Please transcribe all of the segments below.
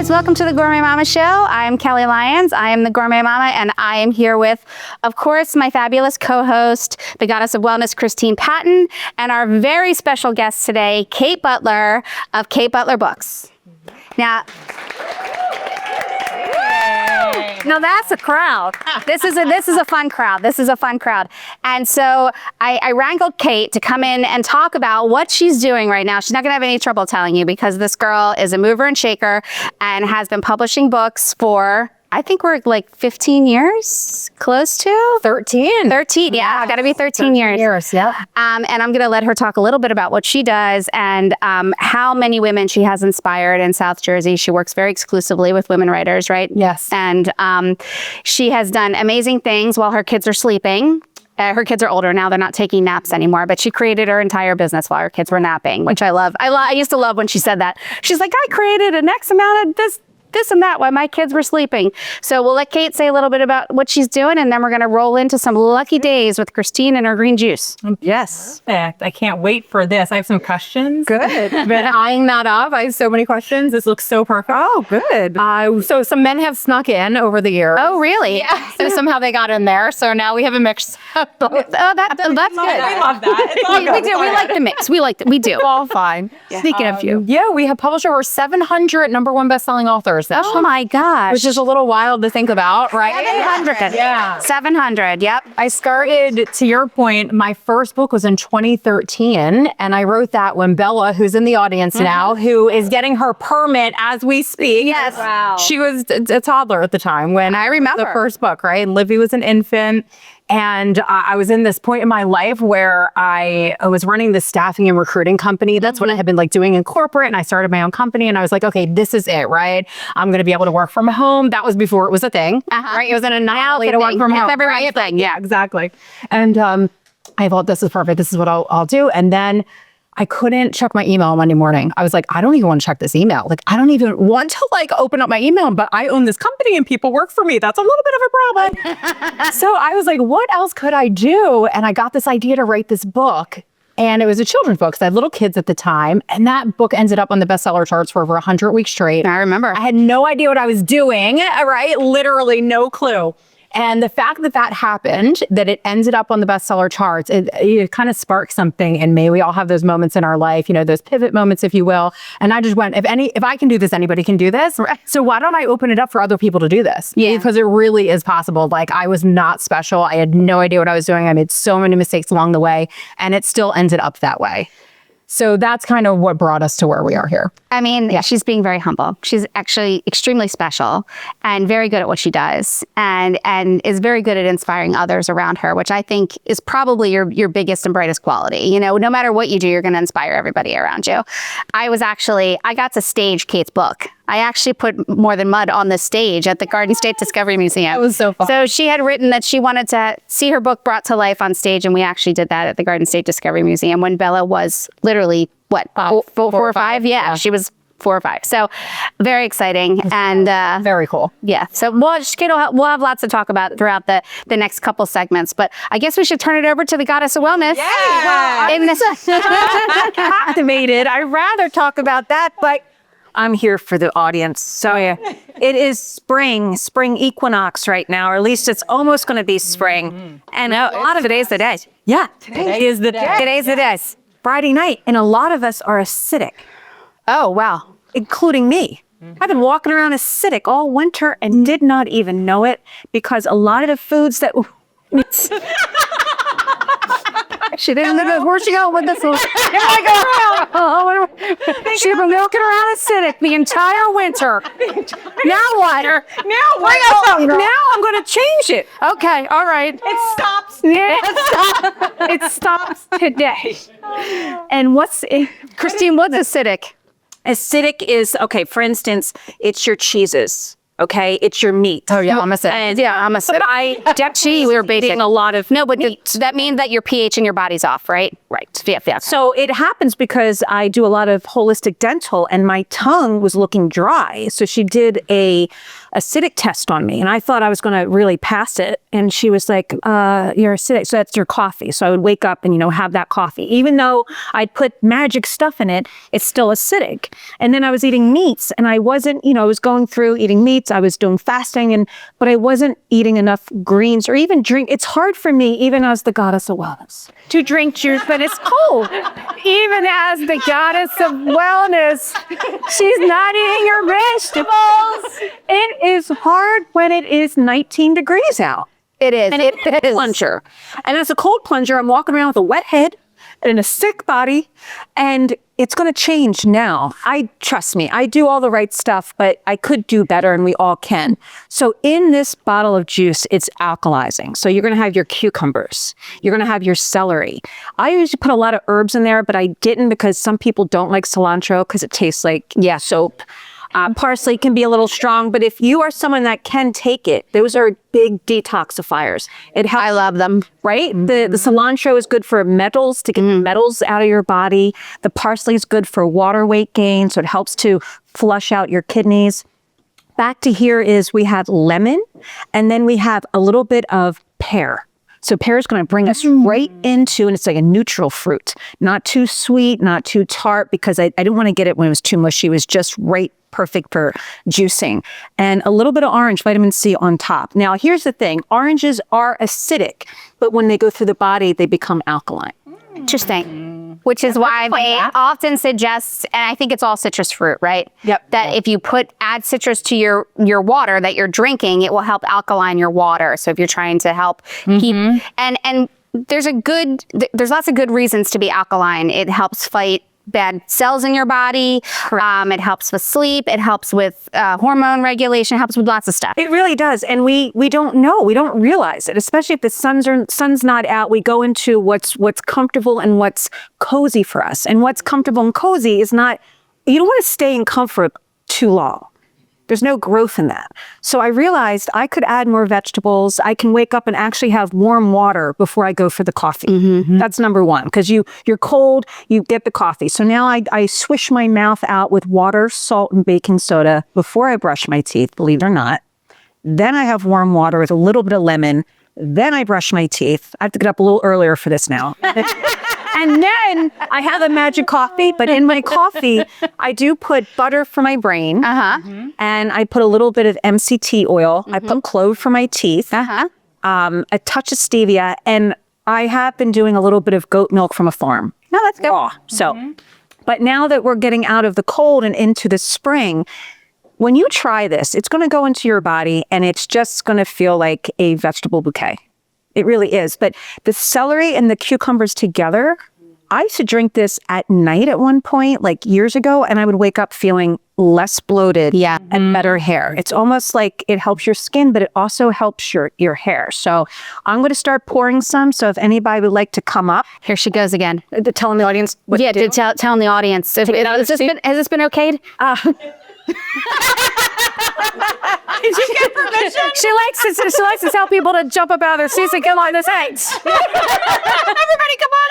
guys, welcome to the Gourmet Mama Show. I'm Kelly Lyons. I am the Gourmet Mama, and I am here with, of course, my fabulous co-host, the Goddess of Wellness, Christine Patton, and our very special guest today, Kate Butler of Kate Butler Books. Now that's a crowd. This is a fun crowd. This is a fun crowd. And so I wrangled Kate to come in and talk about what she's doing right now. She's not gonna have any trouble telling you because this girl is a mover and shaker and has been publishing books for, I think we're like 15 years, close to 13. 13, yeah, gotta be 13 years. Yeah. And I'm gonna let her talk a little bit about what she does and how many women she has inspired in South Jersey. She works very exclusively with women writers, right? Yes. And she has done amazing things while her kids are sleeping. Her kids are older now, they're not taking naps anymore, but she created her entire business while her kids were napping, which I love. I used to love when she said that. She's like, I created an X amount of this and that while my kids were sleeping. So we'll let Kate say a little bit about what she's doing, and then we're gonna roll into some lucky days with Christine and her green juice. Yes. Perfect. I can't wait for this. I have some questions. Good. Been eyeing that up. I have so many questions. This looks so perfect. Oh, good. So some men have snuck in over the years. Oh, really? Yeah. So somehow they got in there. So now we have a mix. That's good. We love that. It's all We good. do. We like the mix. We do. All fine. Speaking of you. Yeah, we have published over 700 number one best-selling authors. Oh my gosh. Which is a little wild to think about, right? 700. Yeah. 700, yep. I started, to your point, my first book was in 2013, and I wrote that when Bella, who's in the audience now, who is getting her permit as we speak. Yes. Wow. She was a toddler at the time when I remember the first book, right? Livy was an infant. And I was in this point in my life where I was running the staffing and recruiting company. That's what I had been like doing in corporate. And I started my own company and I was like, okay, this is it, right? I'm going to be able to work from home. That was before it was a thing, right? It was an anomaly to work from home. Everybody's thing. Yeah, exactly. And I thought, this is perfect. This is what I'll do. And then I couldn't check my email on Monday morning. I was like, I don't even want to check this email. Like, I don't even want to like open up my email, but I own this company and people work for me. That's a little bit of a problem. So I was like, what else could I do? And I got this idea to write this book. And it was a children's book because I had little kids at the time. And that book ended up on the bestseller charts for over 100 weeks straight. I remember. I had no idea what I was doing, right? Literally no clue. And the fact that that happened, that it ended up on the bestseller charts, it kind of sparked something in me. We all have those moments in our life, you know, those pivot moments, if you will. And I just went, if I can do this, anybody can do this. So why don't I open it up for other people to do this? Yeah. Because it really is possible. Like, I was not special. I had no idea what I was doing. I made so many mistakes along the way, and it still ended up that way. So that's kind of what brought us to where we are here. I mean, she's being very humble. She's actually extremely special and very good at what she does and is very good at inspiring others around her, which I think is probably your biggest and brightest quality. You know, no matter what you do, you're going to inspire everybody around you. I got to stage Kate's book. I actually put More Than Mud on the stage at the Garden State Discovery Museum. That was so fun. So she had written that she wanted to see her book brought to life on stage, and we actually did that at the Garden State Discovery Museum when Bella was literally, what, four or five? Yeah, she was 4 or 5. So very exciting. And very coul. Yeah. So we'll have lots to talk about throughout the next couple segments. But I guess we should turn it over to the Goddess of Wellness. Yeah. In this Activated. I'd rather talk about that, but I'm here for the audience. So it is spring equinox right now, or at least it's almost going to be spring. And a lot of today's the day. Yeah, today is the day. Today's the day. Friday night, and a lot of us are acidic, Oh, wow. including me. I've been walking around acidic all winter and did not even know it because a lot of the foods that She didn't know where she going with this one. She's been walking around acidic the entire winter. Now what? now I'm going to change it. Okay, all right. It stops. Yeah. It stops today. And Christine, what's acidic? acidic is, okay, for instance, it's your cheeses. Okay, it's your meat. Oh yeah, I'm a And I'm a I Gee, we were basic. eating a lot of No, but meat. that means that your pH in your body's off, right? Right. Yeah. So it happens because I do a lot of holistic dental and my tongue was looking dry. So she did a acidic test on me. And I thought I was going to really pass it. And she was like, you're acidic. So that's your coffee. So I would wake up and, have that coffee. Even though I'd put magic stuff in it, it's still acidic. And then I was eating meats and I wasn't, I was going through eating meats. I was doing fasting, but I wasn't eating enough greens or even drink. It's hard for me, even as the goddess of wellness, to drink juice, but it's cold. Even as the goddess of wellness, she's not eating her vegetables. It is hard when it is 19 degrees out. It is. And it is. Plunger. And as a cold plunger, I'm walking around with a wet head and a sick body, and it's going to change now. Trust me, I do all the right stuff, but I could do better, and we all can. So in this bottle of juice, it's alkalizing. So you're going to have your cucumbers. You're going to have your celery. I usually put a lot of herbs in there, but I didn't because some people don't like cilantro because it tastes like soap. Parsley can be a little strong, but if you are someone that can take it, those are big detoxifiers. It helps. I love them. Right? The cilantro is good for metals, to get metals out of your body. The parsley is good for water weight gain, so it helps to flush out your kidneys. Back to here is we have lemon, and then we have a little bit of pear. So pear is going to bring us right into, and it's like a neutral fruit. Not too sweet, not too tart, because I didn't want to get it when it was too mushy. It was just right perfect for juicing. And a little bit of orange, vitamin C on top. Now, here's the thing. Oranges are acidic, but when they go through the body, they become alkaline. Interesting. Which is why they often suggest, and I think it's all citrus fruit, right? Yep. That if you add citrus to your water that you're drinking, it will help alkaline your water. So if you're trying to help keep, and there's lots of good reasons to be alkaline. It helps fight bad cells in your body. It helps with sleep. It helps with hormone regulation. It helps with lots of stuff. It really does. And we don't know. We don't realize it, especially if the sun's not out. We go into what's comfortable and what's cozy for us. And what's comfortable and cozy is not, you don't want to stay in comfort too long. There's no growth in that. So I realized I could add more vegetables. I can wake up and actually have warm water before I go for the coffee. That's number one, because you're cold, you get the coffee. So now I swish my mouth out with water, salt, and baking soda before I brush my teeth, believe it or not. Then I have warm water with a little bit of lemon. Then I brush my teeth. I have to get up a little earlier for this now. And then I have a magic coffee, but in my coffee, I do put butter for my brain. And I put a little bit of MCT oil. I put clove for my teeth. A touch of stevia. And I have been doing a little bit of goat milk from a farm. No, that's good. Raw. So, but now that we're getting out of the cold and into the spring, when you try this, it's going to go into your body and it's just going to feel like a vegetable bouquet. It really is. But the celery and the cucumbers together, I used to drink this at night at one point, like years ago, and I would wake up feeling less bloated and better hair. It's almost like it helps your skin, but it also helps your hair. So I'm going to start pouring some. So if anybody would like to come up. Here she goes again. Telling the audience what to do. Telling the audience. Has this been okayed? Did you get permission? She likes to tell people to jump up out of their seats and get on the sides. Everybody come on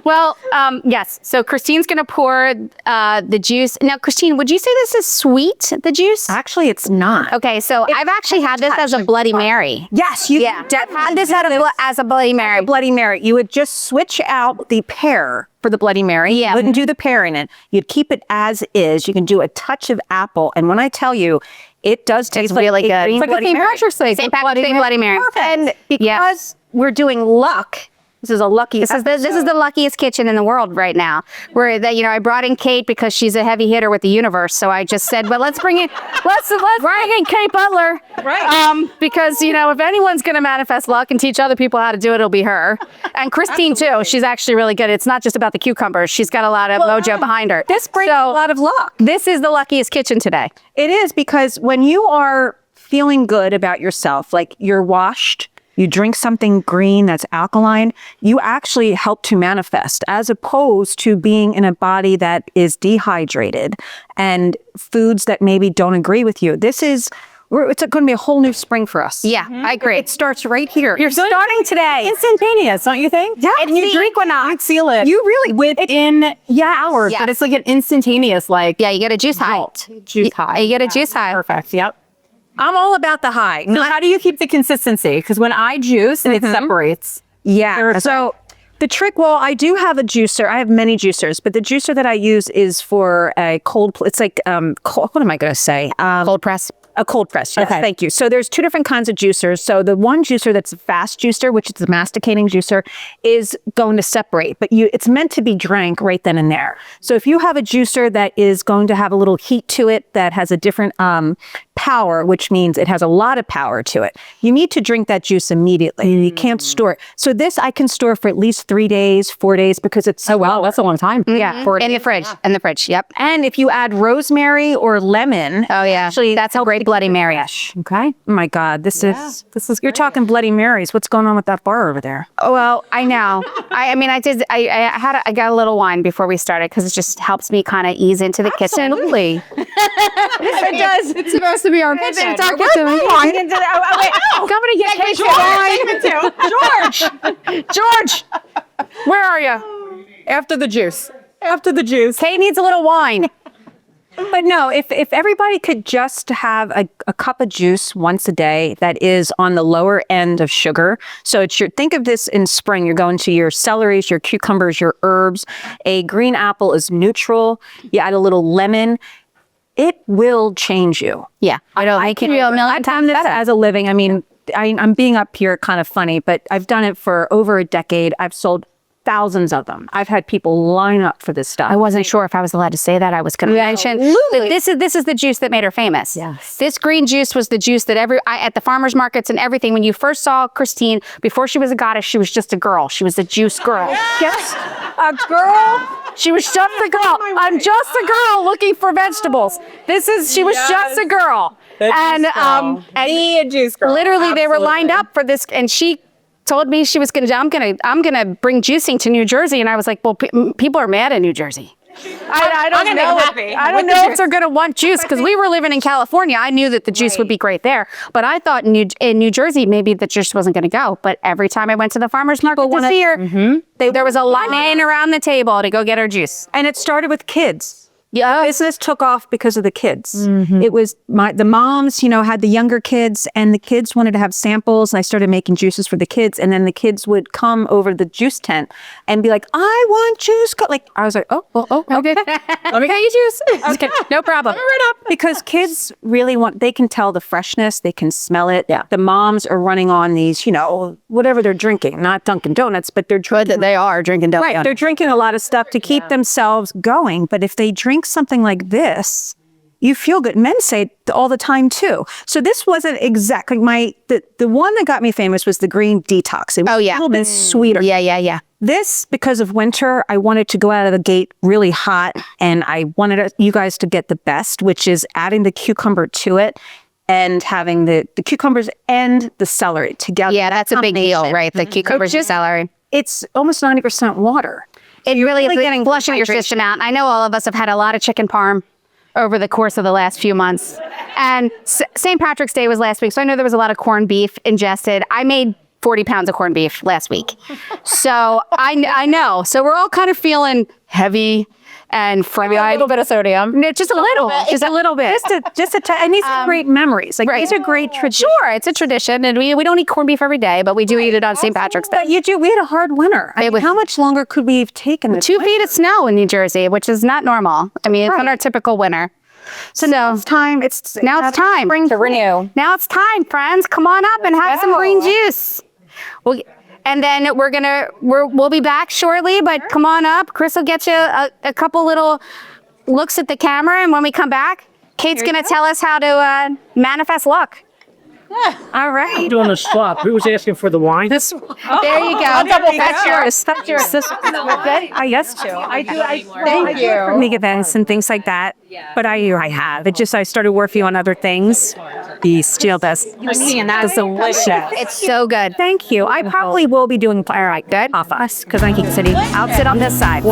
over. Yes. So Christine's going to pour the juice. Now, Christine, would you say this is sweet, the juice? Actually, it's not. Okay, so I've actually had this as a Bloody Mary. Yes, I've had this as a Bloody Mary. Bloody Mary. You would just switch out the pear for the Bloody Mary. Yeah. You wouldn't do the pear in it. You'd keep it as is. You can do a touch of apple. And when I tell you, it does taste like really good. It's like Bloody St. Patrick's Day. St. Patrick's Day Bloody Mary. Perfect. And because we're doing luck, this is a lucky. This is the luckiest kitchen in the world right now. I brought in Kate because she's a heavy hitter with the universe. So I just said, well, let's bring in Kate Butler, right? Because if anyone's going to manifest luck and teach other people how to do it, it'll be her. And Christine too. She's actually really good. It's not just about the cucumbers. She's got a lot of mojo behind her. This brings a lot of luck. This is the luckiest kitchen today. It is, because when you are feeling good about yourself, like you're washed. You drink something green that's alkaline, you actually help to manifest, as opposed to being in a body that is dehydrated and foods that maybe don't agree with you. This is It's going to be a whole new spring for us. Yeah, I agree. It starts right here. You're starting today. Instantaneous, don't you think? Yeah. And you drink equinox, feel it. You really within hours, Yeah. but it's like an instantaneous, like Yeah, you get a juice high. juice high. You get a juice high. Perfect. Yep. I'm all about the high. So how do you keep the consistency? Because when I juice, it separates. Yeah. So the trick, well, I do have a juicer. I have many juicers, but the juicer that I use is for a cold. It's like what am I going to say? Cold press. A cold press, yes. Okay. Thank you. So there's two different kinds of juicers. So the one juicer that's a fast juicer, which is the masticating juicer, is going to separate, but it's meant to be drank right then and there. So if you have a juicer that is going to have a little heat to it, that has a different power, which means it has a lot of power to it, you need to drink that juice immediately. You can't store it. So this I can store for at least 3 days, 4 days, because it's That's a long time. yeah, In the fridge. In the fridge. Yep. and if you add rosemary or lemon, Oh yeah. actually That's a great Bloody Mary. okay. Oh my God, this is you're talking Bloody Marys. What's going on with that bar over there? Oh, well, I know. I mean, I got a little wine before we started because it just helps me kind of ease into the kitchen. Absolutely. It does. It's supposed to be our kitchen. It's our Where's kitchen. my wine? I'm gonna get Kate George, where are you? After the juice. After the juice. Kate needs a little wine. But no, if everybody could just have a cup of juice once a day that is on the lower end of sugar. So think of this in spring. You're going to your celeries, your cucumbers, your herbs. A green apple is neutral. You add a little lemon. It will change you. Yeah. I can do a million I've done times this better. as a living. I mean, I'm being up here kind of funny, but I've done it for over a decade. I've sold thousands of them. I've had people line up for this stuff. I wasn't sure if I was allowed to say that. I was going to mention that this is the juice that made her famous. Yes. This green juice was the juice that at the farmers markets and everything. When you first saw Christine, before she was a goddess, she was just a girl. She was a juice girl. Yes, a girl. She was just a girl. I'm just a girl looking for vegetables. She was just a girl. And Be a juice girl. literally they were lined up for this, and she told me she was I'm gonna bring juicing to New Jersey, and I was like, well, people are mad in New Jersey. I don't know. I don't know if they're gonna want juice because we were living in California. I knew that the juice would be great there, but I thought in New Jersey maybe the juice wasn't gonna go. But every time I went to the farmers market this year, there was a line around the table to go get her juice. And it started with kids. Yeah. Business took off because of the kids. It was the moms, had the younger kids, and the kids wanted to have samples, and I started making juices for the kids, and then the kids would come over to the juice tent and be like, I want juice. I was like, okay. Let me get you juice. Okay, no problem. Right up. Because kids really they can tell the freshness, they can smell it. Yeah. The moms are running on these, whatever they're drinking, not Dunkin' Donuts, but they're drinking. They are drinking donuts. Right, they're drinking a lot of stuff to keep themselves going. But if they drink something like this, you feel good. Men say it all the time too. So this wasn't exactly the one that got me famous was the green detox. It was a little bit sweeter. Yeah. This, because of winter, I wanted to go out of the gate really hot, and I wanted you guys to get the best, which is adding the cucumber to it and having the cucumbers and the celery together. Yeah, that's a big deal, right? The cucumbers and celery. It's almost 90% water. It really is getting flushing your hydration. system out. I know all of us have had a lot of chicken parm over the course of the last few months. And St. Patrick's Day was last week, so I know there was a lot of corned beef ingested. I made 40 pounds of corned beef last week. So I know. So we're all kind of feeling heavy and froggy. A little bit of sodium. Just a little bit. And these are great memories. These are great traditions. Sure, it's a tradition, and we don't eat corned beef every day, but we do eat it on St. Patrick's Day. But we had a hard winter. How much longer could we have taken this? 2 feet of snow in New Jersey, which is not normal. I mean, it's not our typical winter. So now it's time. Now it's time to renew. Now it's time, friends. Come on up and have some green juice. And then we'll be back shortly, but come on up. Chris will get you a couple little looks at the camera, and when we come back, Kate's going to tell us how to manifest luck. All right. Doing a swap. Who was asking for the wine? There you go. That's yours. That's yours. I used to. I do. Thank you. For big events and things like that. But I have. I started working on other things. The steel does. Christine, that is delicious. It's so good. Thank you. I probably will be doing good off us because I keep sitting. I'll sit on this side.